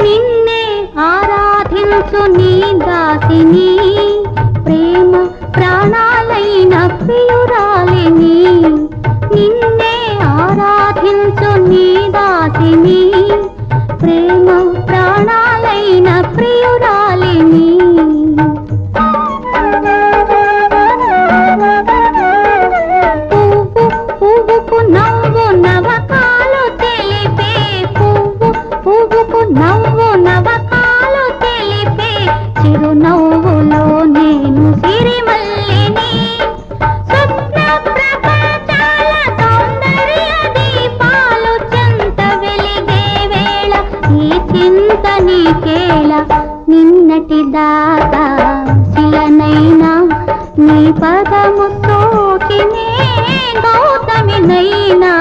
నిన్నే ఆరాధించు నీ దాసిని, ప్రేమ ప్రాణాలైన ప్రియురాలిని. నిన్నే ఆరాధించు నీ దాసిని, ప్రేమ ప్రాణాలైన ప్రియురాలిని. పువ్వుకు నవ్వు నవకాలు తెలిపే, పువ్వుకు నవ్వు నవకాలు తెలిపే, చిరునవ్వులో నేను సిరిమల్లిని. స్వప్న ప్రపంచాల సౌందర్య దీపాలు చెంత వెలిగే వేళ ఈ చింత నీకేళ. నిన్నటి దాకా శిలనైనా నీ పదము సోకినే గౌతమినైనా,